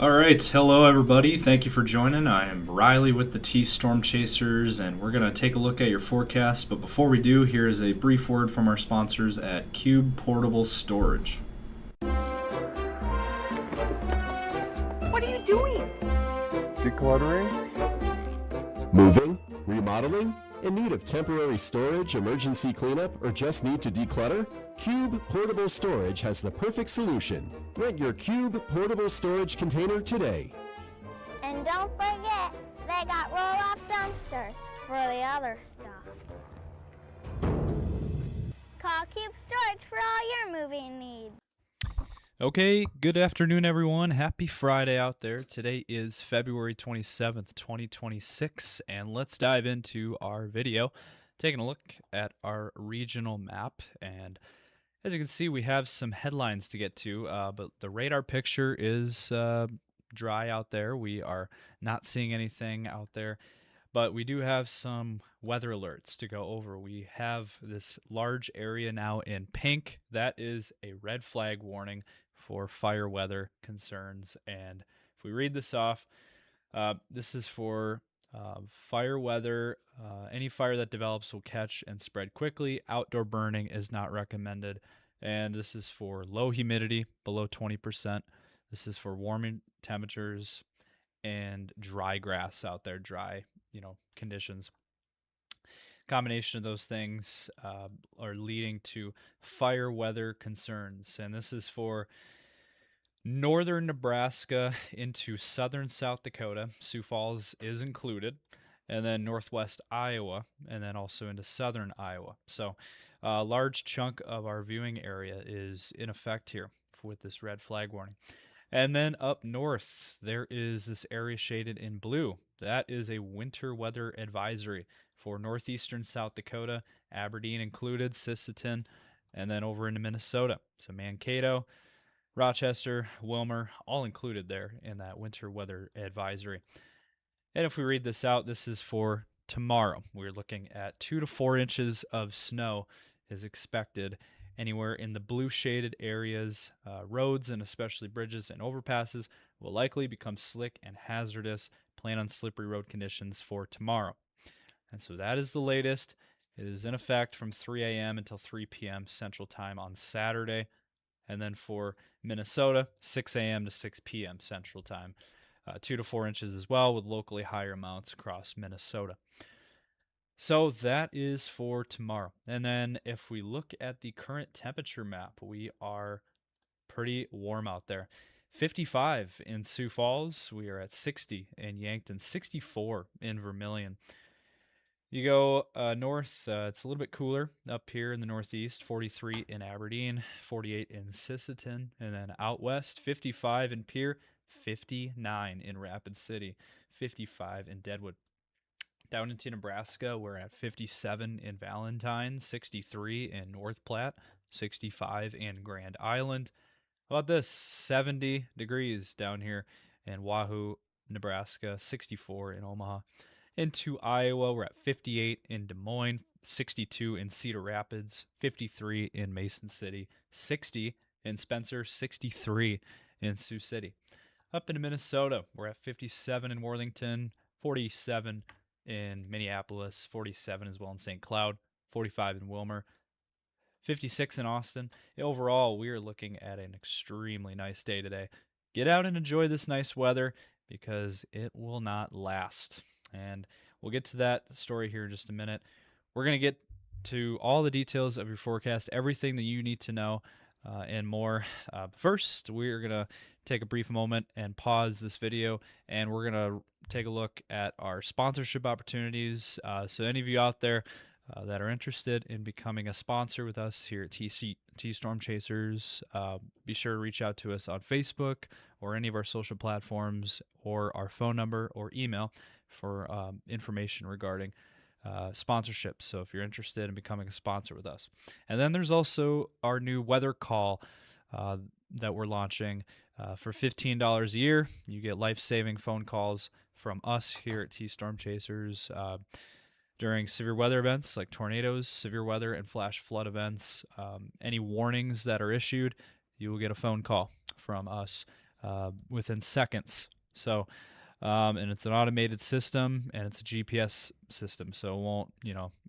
All right, hello everybody. Thank you for joining. I am Riley with the T Storm Chasers, and we're going to take a look at your forecast. But before we do, here is a brief word from our sponsors at Cube Portable Storage. What are you doing? Decluttering? Moving? Remodeling? In need of temporary storage, emergency cleanup, or just need to declutter? Cube Portable Storage has the perfect solution. Rent your Cube Portable Storage container today. And don't forget, they got roll-off dumpsters for the other stuff. Call Cube Storage for all your moving needs. Okay, good afternoon, everyone. Happy Friday out there. Today is February 27th, 2026, and let's dive into our video, taking a look at our regional map. And as you can see, we have some headlines to get to, but the radar picture is dry out there. We are not seeing anything out there, but we do have some weather alerts to go over. We have this large area now in pink. That is a red flag warning for fire weather concerns. And if we read this off, this is for fire weather. Any fire that develops will catch and spread quickly. Outdoor burning is not recommended. And this is for low humidity, below 20%. This is for warming temperatures and dry grass out there, dry, conditions. Combination of those things are leading to fire weather concerns. And this is for northern Nebraska into southern South Dakota. Sioux Falls is included. And then northwest Iowa, and then also into southern Iowa. So a large chunk of our viewing area is in effect here with this red flag warning. And then up north, there is this area shaded in blue. That is a winter weather advisory for northeastern South Dakota, Aberdeen included, Sisseton, and then over into Minnesota. So Mankato, Rochester, Wilmer, all included there in that winter weather advisory. And if we read this out, this is for tomorrow. We're looking at 2 to 4 inches of snow is expected anywhere in the blue shaded areas. Roads and especially bridges and overpasses will likely become slick and hazardous. Plan on slippery road conditions for tomorrow. And so that is the latest. It is in effect from 3 a.m. until 3 p.m. Central Time on Saturday. And then for Minnesota, 6 a.m. to 6 p.m. Central Time. 2 to 4 inches as well, with locally higher amounts across Minnesota. So that is for tomorrow. And then if we look at the current temperature map, we are pretty warm out there. 55 in Sioux Falls. We are at 60 in Yankton, 64 in Vermilion. You go north, it's a little bit cooler up here in the northeast, 43 in Aberdeen, 48 in Sisseton, and then out west, 55 in Pierre, 59 in Rapid City, 55 in Deadwood. Down into Nebraska, we're at 57 in Valentine, 63 in North Platte, 65 in Grand Island. How about this? 70 degrees down here in Wahoo, Nebraska, 64 in Omaha. Into Iowa, we're at 58 in Des Moines, 62 in Cedar Rapids, 53 in Mason City, 60 in Spencer, 63 in Sioux City. Up into Minnesota, we're at 57 in Worthington, 47 in Minneapolis, 47 as well in St. Cloud, 45 in Wilmer, 56 in Austin. Overall, we are looking at an extremely nice day today. Get out and enjoy this nice weather because it will not last. And we'll get to that story here in just a minute. We're going to get to all the details of your forecast, everything that you need to know, and more. First, we're going to take a brief moment and pause this video, and we're going to take a look at our sponsorship opportunities. So any of you out there that are interested in becoming a sponsor with us here at T Storm Chasers, be sure to reach out to us on Facebook or any of our social platforms, or our phone number or email for information regarding sponsorships. So if you're interested in becoming a sponsor with us. And then there's also our new weather call that we're launching for $15 a year. You get life-saving phone calls from us here at T Storm Chasers during severe weather events like tornadoes, severe weather, and flash flood events. Any warnings that are issued, you will get a phone call from us within seconds. So, and it's an automated system and it's a GPS system. So it won't,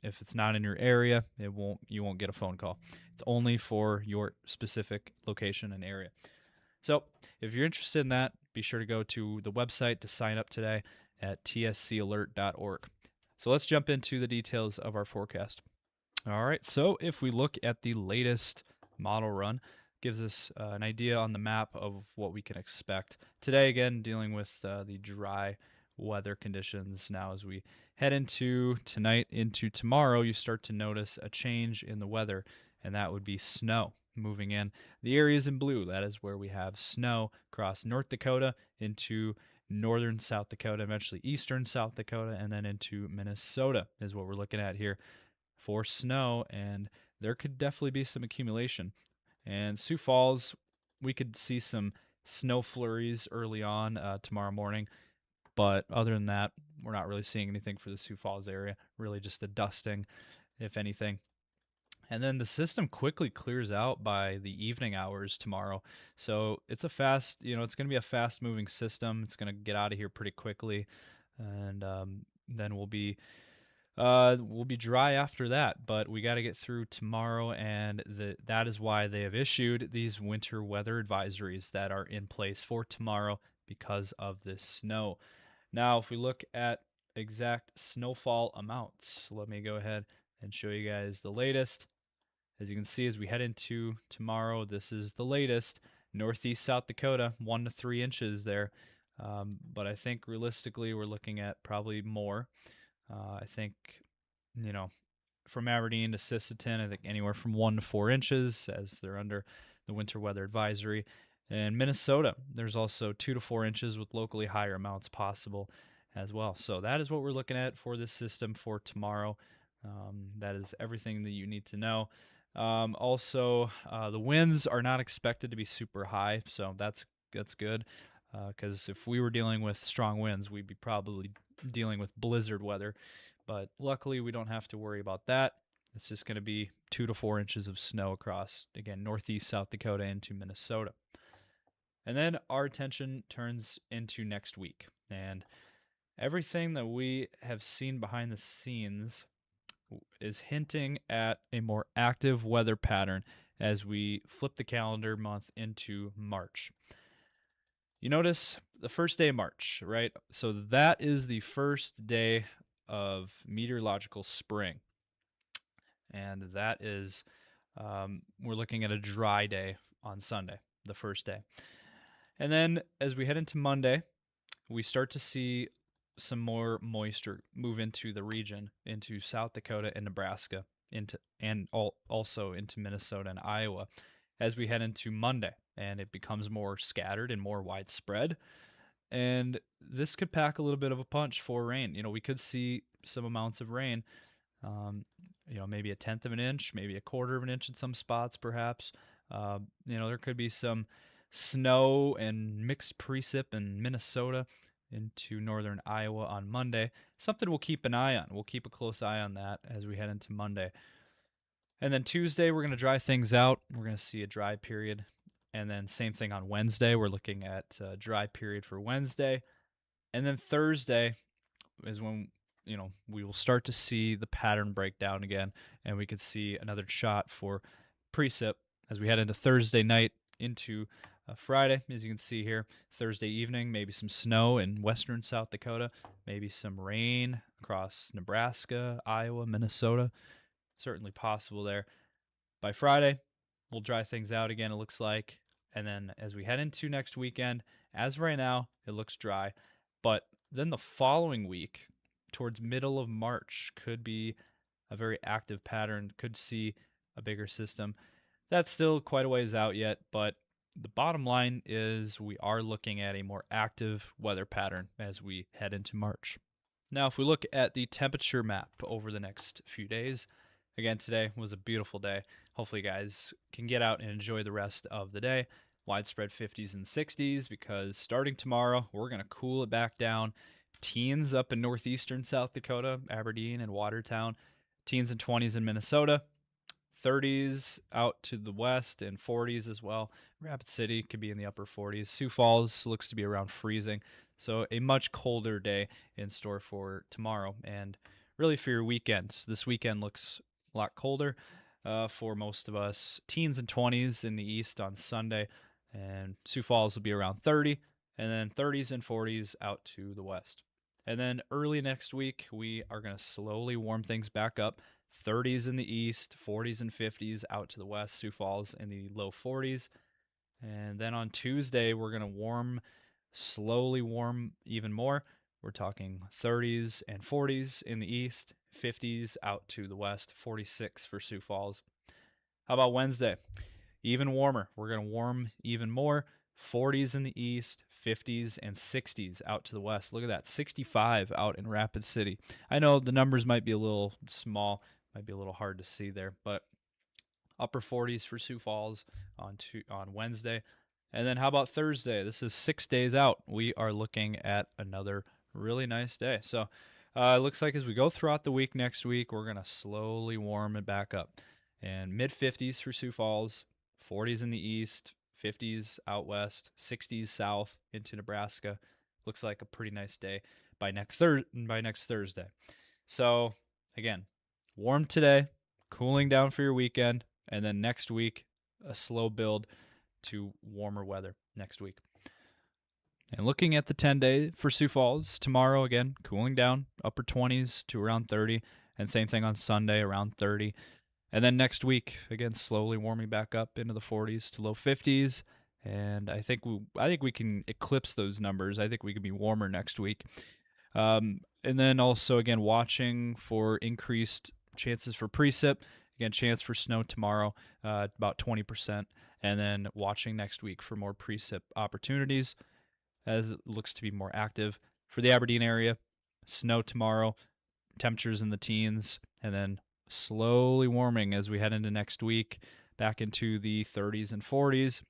if it's not in your area, you won't get a phone call. It's only for your specific location and area. So if you're interested in that, be sure to go to the website to sign up today at tscalert.org. So let's jump into the details of our forecast. All right, so if we look at the latest model run, gives us an idea on the map of what we can expect. Today, again, dealing with the dry weather conditions. Now, as we head into tonight, into tomorrow, you start to notice a change in the weather, and that would be snow moving in. The areas in blue, that is where we have snow across North Dakota into northern South Dakota, eventually eastern South Dakota, and then into Minnesota is what we're looking at here for snow, and there could definitely be some accumulation. And Sioux Falls, we could see some snow flurries early on tomorrow morning, but other than that, we're not really seeing anything for the Sioux Falls area, really just a dusting, if anything. And then the system quickly clears out by the evening hours tomorrow. So it's a fast, it's going to be a fast moving system. It's going to get out of here pretty quickly. And then we'll be dry after that, but we got to get through tomorrow, and that is why they have issued these winter weather advisories that are in place for tomorrow because of this snow. Now, if we look at exact snowfall amounts, let me go ahead and show you guys the latest. As you can see, as we head into tomorrow, this is the latest. Northeast South Dakota, 1 to 3 inches there, but I think realistically we're looking at probably more. I think, from Aberdeen to Sisseton, I think anywhere from 1 to 4 inches as they're under the winter weather advisory. And Minnesota, there's also 2 to 4 inches with locally higher amounts possible as well. So that is what we're looking at for this system for tomorrow. That is everything that you need to know. Also, the winds are not expected to be super high, so that's good. Because if we were dealing with strong winds, we'd be probably dealing with blizzard weather, but luckily we don't have to worry about that. It's just going to be 2 to 4 inches of snow across, again, northeast South Dakota into Minnesota. And then our attention turns into next week, and everything that we have seen behind the scenes is hinting at a more active weather pattern as we flip the calendar month into March. You notice the first day of March, right? So that is the first day of meteorological spring. And that is, we're looking at a dry day on Sunday, the first day. And then as we head into Monday, we start to see some more moisture move into the region, into South Dakota and Nebraska, also into Minnesota and Iowa as we head into Monday. And it becomes more scattered and more widespread. And this could pack a little bit of a punch for rain. We could see some amounts of rain, maybe 1/10 of an inch, maybe 1/4 of an inch in some spots, perhaps. There could be some snow and mixed precip in Minnesota into northern Iowa on Monday. Something we'll keep an eye on. We'll keep a close eye on that as we head into Monday. And then Tuesday, we're going to dry things out. We're going to see a dry period. And then same thing on Wednesday. We're looking at a dry period for Wednesday. And then Thursday is when, we will start to see the pattern break down again. And we could see another shot for precip as we head into Thursday night into Friday. As you can see here, Thursday evening, maybe some snow in western South Dakota, maybe some rain across Nebraska, Iowa, Minnesota. Certainly possible there. By Friday, we'll dry things out again, it looks like. And then as we head into next weekend, as of right now, it looks dry. But then the following week, towards middle of March, could be a very active pattern, could see a bigger system. That's still quite a ways out yet, but the bottom line is we are looking at a more active weather pattern as we head into March. Now, if we look at the temperature map over the next few days, again, today was a beautiful day. Hopefully you guys can get out and enjoy the rest of the day. Widespread 50s and 60s because starting tomorrow, we're going to cool it back down. Teens up in northeastern South Dakota, Aberdeen and Watertown. Teens and 20s in Minnesota. 30s out to the west and 40s as well. Rapid City could be in the upper 40s. Sioux Falls looks to be around freezing. So a much colder day in store for tomorrow. And really for your weekends, this weekend looks a lot colder for most of us. Teens and 20s in the east on Sunday. And Sioux Falls will be around 30. And then 30s and 40s out to the west. And then early next week, we are going to slowly warm things back up. 30s in the east, 40s and 50s out to the west. Sioux Falls in the low 40s. And then on Tuesday, we're going to slowly warm even more. We're talking 30s and 40s in the east, 50s out to the west, 46 for Sioux Falls. How about Wednesday? Even warmer. We're going to warm even more. 40s in the east, 50s and 60s out to the west. Look at that, 65 out in Rapid City. I know the numbers might be a little small, might be a little hard to see there, but upper 40s for Sioux Falls on Wednesday. And then how about Thursday? This is 6 days out. We are looking at another really nice day. So it looks like as we go throughout the week next week, we're going to slowly warm it back up. And mid-50s for Sioux Falls, 40s in the east, 50s out west, 60s south into Nebraska. Looks like a pretty nice day by next Thursday. So again, warm today, cooling down for your weekend, and then next week a slow build to warmer weather next week. And looking at the 10-day for Sioux Falls, tomorrow again, cooling down, upper 20s to around 30, and same thing on Sunday, around 30. And then next week, again, slowly warming back up into the 40s to low 50s. And I think we can eclipse those numbers. I think we can be warmer next week. And then also, again, watching for increased chances for precip. Again, chance for snow tomorrow, about 20%. And then watching next week for more precip opportunities as it looks to be more active. For the Aberdeen area, snow tomorrow, temperatures in the teens, and then slowly warming as we head into next week, back into the 30s and 40s,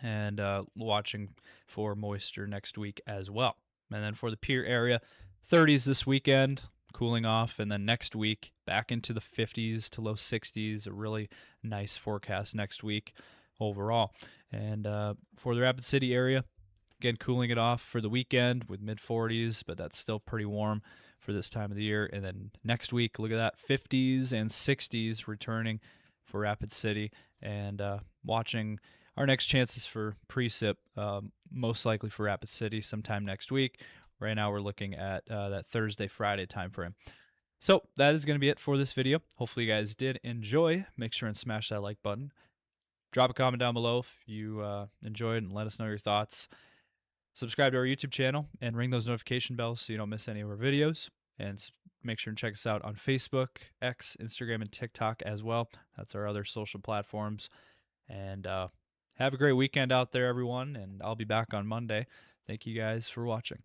and watching for moisture next week as well. And then for the Pierre area, 30s this weekend, cooling off, and then next week back into the 50s to low 60s, a really nice forecast next week overall. And for the Rapid City area, again, cooling it off for the weekend with mid-40s, but that's still pretty warm for this time of the year. And then next week, look at that, 50s and 60s returning for Rapid City, and watching our next chances for precip, most likely for Rapid City sometime next week. Right now we're looking at that Thursday, Friday time frame. So that is going to be it for this video. Hopefully you guys did enjoy. Make sure and smash that like button. Drop a comment down below if you enjoyed, and let us know your thoughts. Subscribe to our YouTube channel and ring those notification bells so you don't miss any of our videos. And make sure and check us out on Facebook, X, Instagram, and TikTok as well. That's our other social platforms. And have a great weekend out there, everyone. And I'll be back on Monday. Thank you guys for watching.